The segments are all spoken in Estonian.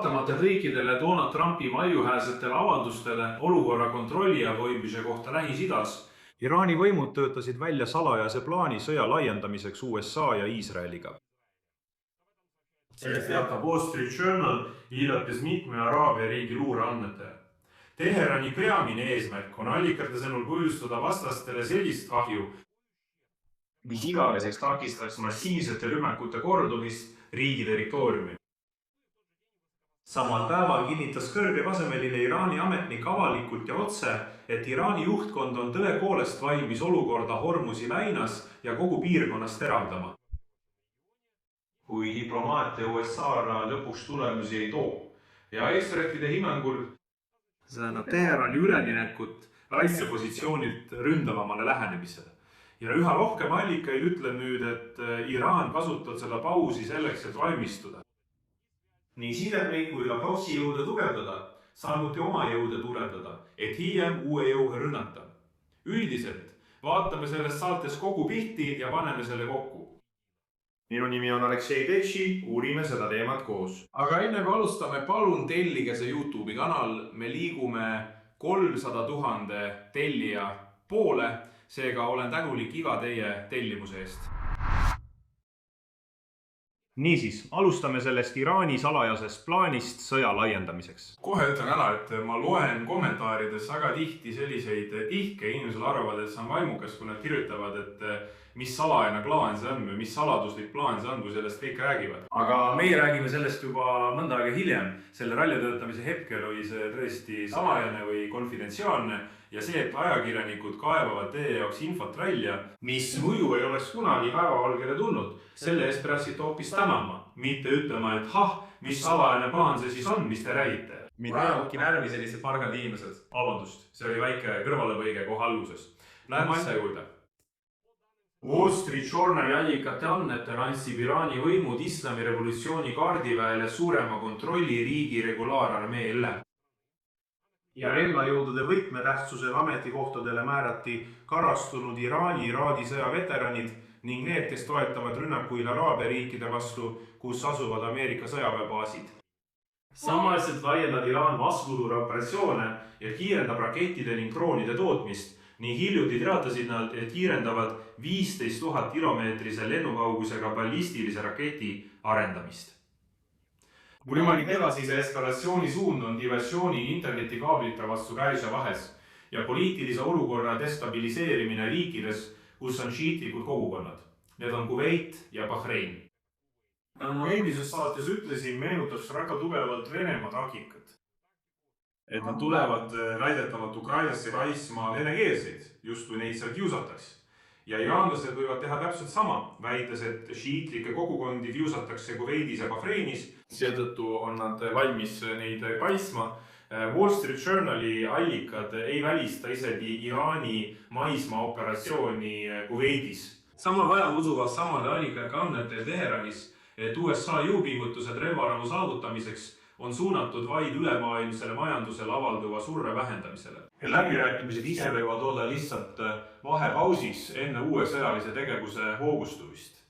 Vaatamata kõikidele Donald Trumpi valjuhäälsetele avaldustele olukorra kontrolli all hoidmise kohta Lähis-Idas, Iraani võimud töötasid välja salajase plaani sõja laiendamiseks USA ja Iisraeliga. Sellest teatab Wall Street Journal, viidates mitme Araabia riigi luureandmetele. Teherani peamine eesmärk on allikate sõnul põhjustada vastastele sellist kahju, mis igaveseks takistaks massiivsete rünnakute kordumist riigi territooriumil. Samal päeval kinnitas kõrgetasemeline Iraani ametnik avalikult ja otse, et Iraani juhtkond on tõepoolest valmis olukorda Hormuzi väinas ja kogu piirkonnas teravdama. Kui diplomaatia USA-ra lõpuks tulemusi ei too ja ekspertide hinnangul Teherani üleminekut kaitsepositsioonilt ründavamale lähenemisele. Ja üha rohkem allikaid ütleb nüüd, et Iraan kasutab seda pausi selleks, et valmistuda. Nii sidemeid kui ka proksi jõude tugevdada, samuti oma jõude tugevdada, et hiljem uue jõuga rünnata. Üldiselt vaatame sellest saates kogu pilti ja paneme selle kokku. Minu nimi on Aleksei Tetši, uurime seda teemat koos. Aga enne kui alustame, palun tellige see YouTube'i kanal. Me liigume 300 000 tellija poole, seega olen tänulik iga teie tellimuse eest. Niisiis, alustame sellest Iraani salajasest plaanist sõja laiendamiseks. Kohe ütlen ära, et ma loen kommentaarides väga tihti selliseid ihke. Inimesed arvavad, et see on vaimukas, kui nad kirjutavad, et mis salajane plaan see on või mis saladuslik plaan see on, kui sellest kõik räägivad. Aga meie räägime sellest juba mõnda aega hiljem. Selle raljatöötamise hetkel oli see tõesti salajane või konfidentsiaalne ja see, et ajakirjanikud kaevavad teie jaoks infot välja, mis muidu ei oleks kunagi päevavalgele tulnud. Selle eest peaksite hoopis tänama, mitte ütlema, et mis salajane plaan see siis on, mis te räägite. Mida ajavadki närvi sellised pargad inimesed. Vabandust, see oli väike kõrvalepõige kohe alguses. Läheme asja juurde. Wall Street Journali allikate andmetel andsid Iraani võimud islami revolutsiooni kaardiväele suurema kontrolli riigi regulaararmee üle. Ja relvajõudude võtmetähtsusel ametikohtadele määrati karastunud Iraani sõjaveteranid ning need, kes toetavad rünnakuil Araabia riikide vastu, kus asuvad Ameerika sõjaväebaasid. Samaliselt laiendab Iraan vastuluureoperatsioone ja kiirendab rakettide ning droonide tootmist. Nii hiljuti teatasid nad, et kiirendavad 15 000 kilomeetrise lennukaugusega ballistilise raketi arendamist. Võimalik edasise eskalatsiooni suund on diversiooni internetikaablite vastu Pärsia vahes ja poliitilise olukorra destabiliseerimine riikides, kus on šiitlikud kogukonnad. Need on Kuveit ja Bahrein. Nagu eelmises saates ütlesin, meenutas väga tugevalt Venemaa taktikat. Et nad tulevad väidetavalt Ukrainasse kaitsma venekeelseid, just kui neid seal kiusataks. Ja iraanlased võivad teha täpselt sama, väites, et šiitlike kogukondi kiusatakse Kuveidis ja Bahreinis. Seetõttu on nad valmis neid kaitsma. Wall Street Journali allikad ei välista isegi Iraani maismaaoperatsiooni Kuveidis. Samal ajal usuvad samade allikate andmetel Teheranis, et USA jõupingutused relvarahu saavutamiseks on suunatud vaid ülemaailmsele majandusele avalduva surve vähendamisele. Läbirääkimised ise võivad olla lihtsalt vahepausis enne uue sõjalise tegevuse hoogustumist.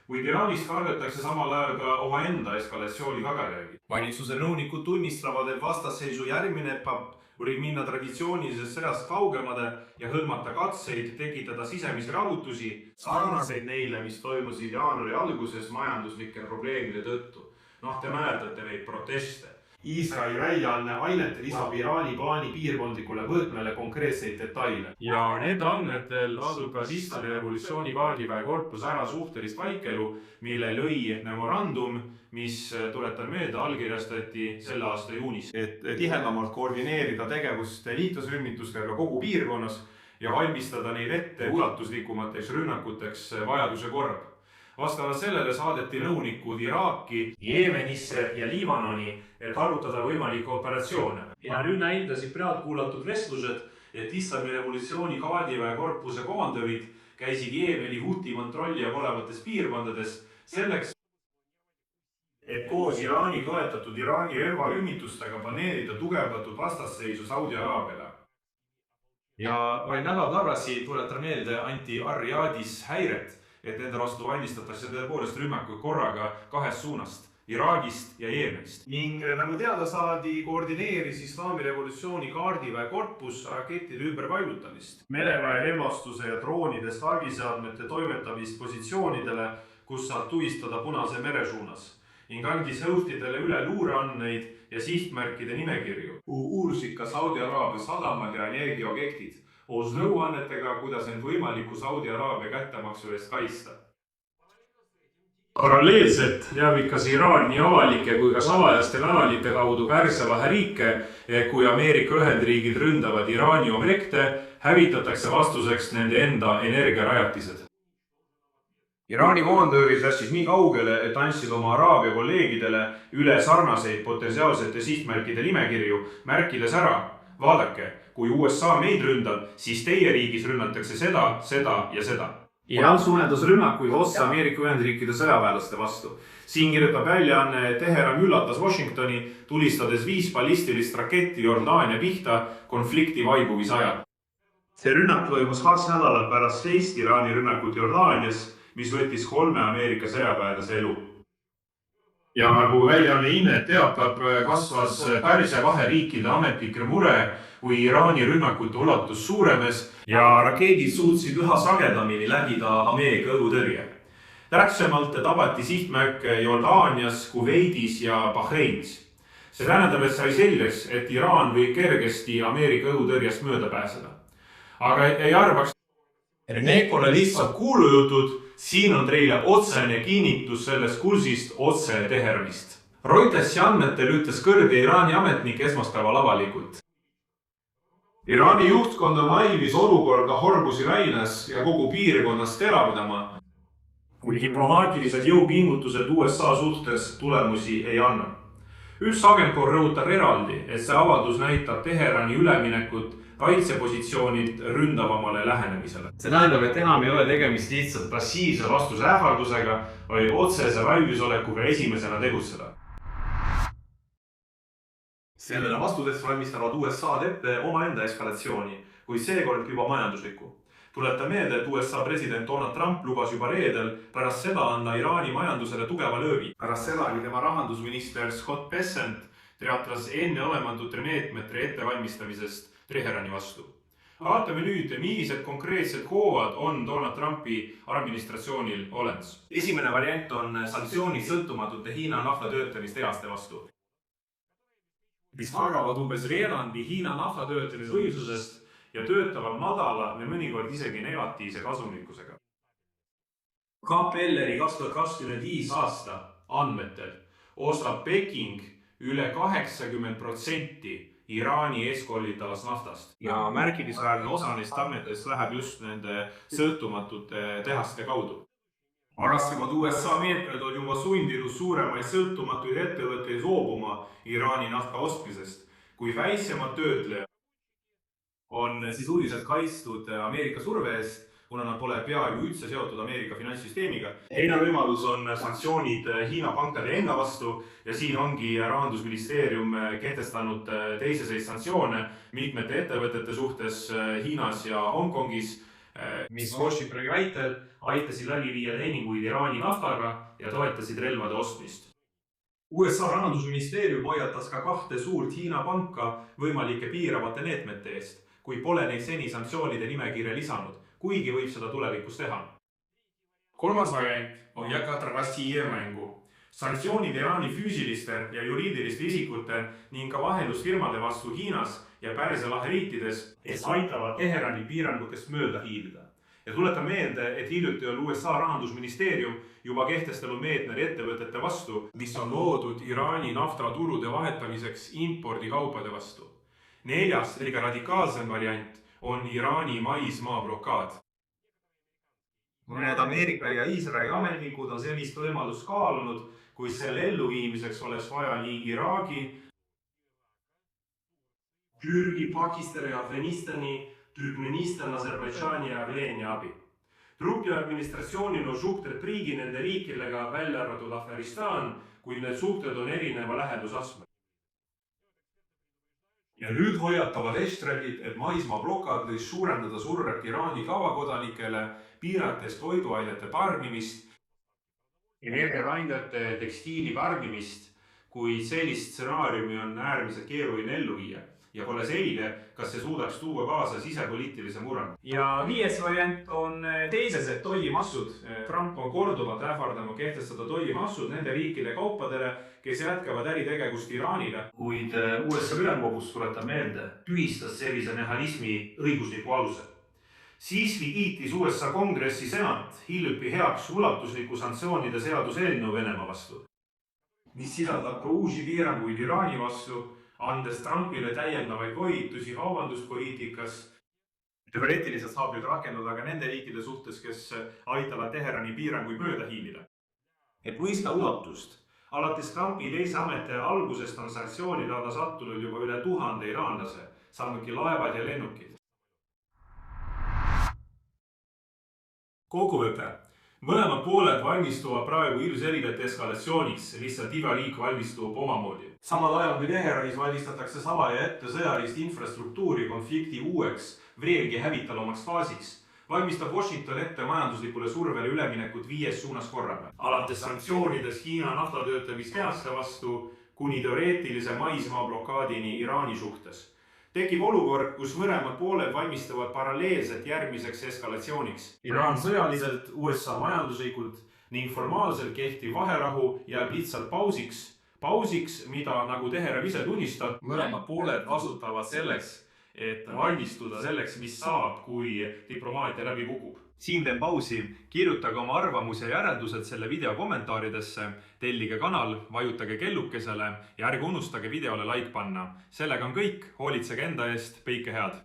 Kuid Iraanist kardetakse samal ajal ka omaenda eskalatsiooni tagajärgi. Valitsuse nõunikud tunnistavad, et vastasseisu järgmine etapp võib minna traditsioonilisest sõjast kaugemale ja hõlmata katseid tekitada sisemisi rahutusi, sarnaseid neile, mis toimusid jaanuari alguses majanduslike probleemide tõttu. Te mäletate neid proteste. Iisraeli väljaanne ainetel lisab Iraani plaani piirkondlikule võtmele konkreetseid detaile. Ja need andmetel asub ka islami revolutsiooni kaardiväe korpus ära suhtelist vaikelu, mille lõi memorandum, mis, tuletan meelde, allkirjastati selle aasta juunis. Et tihedamalt koordineerida tegevust liitlasrühmitustega kogu piirkonnas ja valmistada neid ette ulatuslikumateks rünnakuteks vajaduse korral. Vastavalt sellele saadeti nõunikud Iraaki, Jeemenisse ja Liibanoni, et arutada võimalikke operatsioone. Ja nüüd näitasid pealtkuulatud vestlused, et islami revolutsiooni kaardiväe korpuse komandörid käisid Jeemeni Huti kontrolli olevates piirkondades selleks, et koos Iraani toetatud Iraani relvarühmitustega planeerida tugevdatud vastasseisu Saudi Araabiale. Ja vaid nädal tagasi, tuletan meelde, anti Ar-Riyadis häiret, et nende vastu valmistatakse tõepoolest rünnakuid korraga kahest suunast. Iraagist ja Jeemenist. Ning nagu teada saadi, koordineeris Islami revolutsiooni kaardiväe korpus rakettide ümberpaigutamist, mereväe relvastuse ja droonide staagiseadmete toimetamist positsioonidele, kus saab tuvistada Punase mere suunas, ning andis Houthidele üle luureandmeid ja sihtmärkide nimekirju. Uursid ka Saudi Araabia sadamad ja energiaobjektid koos nõuannetega, kuidas end võimaliku Saudi Araabia kättemaksu eest kaitsta. Paralleelselt teavikas Iraan nii avalike kui ka salajaste kanalite kaudu Pärsia lahe riike, et kui Ameerika Ühendriigid ründavad Iraani objekte, hävitatakse vastuseks nende enda energiarajatised. Iraani koondöörid läksid nii kaugele, et andsid oma Araabia kolleegidele üle sarnaseid potentsiaalsete sihtmärkide nimekirju, märkides ära: vaadake, kui USA meid ründab, siis teie riigis rünnatakse seda, seda ja seda. Iraan suunendas rünnakuid otse Ameerika Ühendriikide sõjaväelaste vastu. Siin kirjutab väljaanne, et Teheran üllatas Washingtoni, tulistades 5 ballistilist raketti Jordaania pihta konflikti vaibumise ajal. See rünnak toimus 2 nädalat pärast teist Iraani rünnakut Jordaanias, mis võttis 3 Ameerika sõjaväelase elu. Ja nagu väljaanne Innet teatab, kasvas Pärsia lahe riikide ametlikke mure, kui Iraani rünnakute ulatus suurenes ja rakeedid suutsid üha sagedamini läbida Ameerika õhutõrje. Täpsemalt tabati sihtmärke Jordaanias, Kuveidis ja Bahreinis. See tähendab, et sai selgeks, et Iraan võib kergesti Ameerika õhutõrjest mööda pääseda. Aga ei arvaks, et need pole lihtsalt kuulujutud, siin on teile otsene kinnitus sellest kursist otse Teheranist. Reutersi andmetel ütles kõrge Iraani ametnik esmaspäeval avalikult: Iraani juhtkond on valmis olukorda Hormuzi väinas ja kogu piirkonnas teravdama, kui diplomaatilised jõupingutused USA suhtes tulemusi ei anna. Üks agentuur rõhutab eraldi, et see avaldus näitab Teherani üleminekut kaitsepositsioonilt ründavamale lähenemisele. See tähendab, et enam ei ole tegemist lihtsalt passiivse vastuse ähvardusega, vaid otsese valmisolekuga esimesena tegutseda. Sellele vastuses valmistavad USA ette omaenda eskalatsiooni, kuid seekord juba majanduslikku. Tuleta meelde, et USA president Donald Trump lubas juba reedel pärast seda anda Iraani majandusele tugeva löögi. Pärast seda oli tema rahandusminister Scott Bessent teatras enneolematute meetmete ettevalmistamisest Teherani vastu. Vaatame nüüd, millised konkreetsed hoovad on Donald Trumpi administratsioonil olemas. Esimene variant on sanktsioonid sõltumatute Hiina naftatöötlemistehaste vastu, mis tagavad umbes veerandi Hiina naftatöötlemise võimsusest ja töötavad madala või mõnikord isegi negatiivse kasumlikkusega. KPLR-i 2025 aasta andmetel ostab Peking üle 80% Iraani eeskolitavast naftast. Ja märkimisväärne osa neist tarnetest läheb just nende sõltumatute tehaste kaudu. Varasemad USA meetmed on juba sundinud suuremaid sõltumatuid ettevõtteid loobuma Iraani nafta ostmisest, kui väiksemad töötlejad on sisuliselt kaitstud Ameerika surve eest, kuna nad pole peaaegu üldse seotud Ameerika finantssüsteemiga. Teine võimalus on sanktsioonid Hiina pankade enda vastu ja siin ongi Rahandusministeerium kehtestanud teiseseid sanktsioone mitmete ettevõtete suhtes Hiinas ja Hongkongis, mis Washingtoni väitel aitasid läbi viia teeninguid Iraani naftaga ja toetasid relvade ostmist. USA Rahandusministeerium hoiatas ka 2 suurt Hiina panka võimalike piiravate meetmete eest, kui pole neid seni sanktsioonide nimekirja lisanud, kuigi võib seda tulevikus teha. Kolmas variant on jätkata Rossiya mängu. Sanktsioonid Iraani füüsiliste ja juriidiliste isikute ning ka vahendusfirmade vastu Hiinas ja Pärsia lahe riikides, kes aitavad Teherani piirangutest mööda hiilida. Ja tuleta meelde, et hiljuti on USA Rahandusministeerium juba kehtestanud meetmed ettevõtete vastu, mis on loodud Iraani naftaturude vahetamiseks impordikaupade vastu. 4. kõige radikaalsem variant on Iraani maismaa blokaad. Mõned Ameerika ja Iisraeli ametnikud on sellist võimalust kaalunud, kui selle elluviimiseks oleks vaja nii Iraagi, Türgi, Pakistani, Afganistani, Türkmenistan, Aserbaidžaani ja Armeenia abi. Trumpi administratsioonil on suhted riigi nende riikidega välja arvatud Afganistan, kuid need suhted on erineva lähedusastme. Ja nüüd hoiatavad Estradid, et maismaa blokaad võis suurendada survet Iraani tavakodanikele, piirates toiduainete tarnimist energiakandjate tekstiili tarnimist, kuid sellist stsenaariumi on äärmiselt keeruline ellu viia ja pole selge, kas see suudaks tuua kaasa sisepoliitilise murrangu. ja 5. variant on teisesed tollimassud. Trump on korduvalt ähvardanud kehtestada tollimassud nende riikide kaupadele, kes jätkavad äritegevust Iraaniga. Kuid USA ülemkogus, tuletab meelde, tühistas sellise mehhanismi õigusliku aluse. Siiski kiitis USA kongressi senat hiljuti heaks ulatusliku sanktsioonide seaduseelnõu Venemaa vastu, mis sisaldab ka uusi piiranguid Iraani vastu, andes Trumpile täiendavaid volitusi kaubanduspoliitikas. Teoreetiliselt saab nüüd rakenduda ka nende riikide suhtes, kes aitavad Teherani piiranguid mööda hiilida. Et mõista ulatust, alates Trumpi teise ametiaja algusest on sanktsioonide alla sattunud juba üle 1000 iraanlase, samuti laevad ja lennukid. Kokkuvõte. Mõlemad pooled valmistuvad praegu ilmselgelt eskalatsiooniks, lihtsalt iga riik valmistub omamoodi. Samal ajal kui Teheranis valmistatakse salaja ette sõjalist infrastruktuuri konflikti uueks, veelgi hävitavamaks faasiks, valmistab Washington ette majanduslikule survele üleminekut 5 suunas korraga. Alates sanktsioonidest Hiina naftatöötlemistehaste vastu kuni teoreetilise maismaa blokaadini Iraani suhtes. Tekib olukord, kus mõlemad pooled valmistavad paralleelselt järgmiseks eskalatsiooniks. Iraan sõjaliselt, USA majanduslikult ning formaalselt kehtiv vaherahu jääb lihtsalt pausiks, mida nagu Teheran ise tunnistab, mõlemad pooled kasutavad selleks, et valmistuda selleks, mis saab, kui diplomaatia läbi kukub. Siin teen pausi, kirjutage oma arvamus ja järeldused selle video kommentaaridesse, tellige kanal, vajutage kellukesele ja ärge unustage videole like panna. Sellega on kõik, hoolitsege enda eest, kõike head!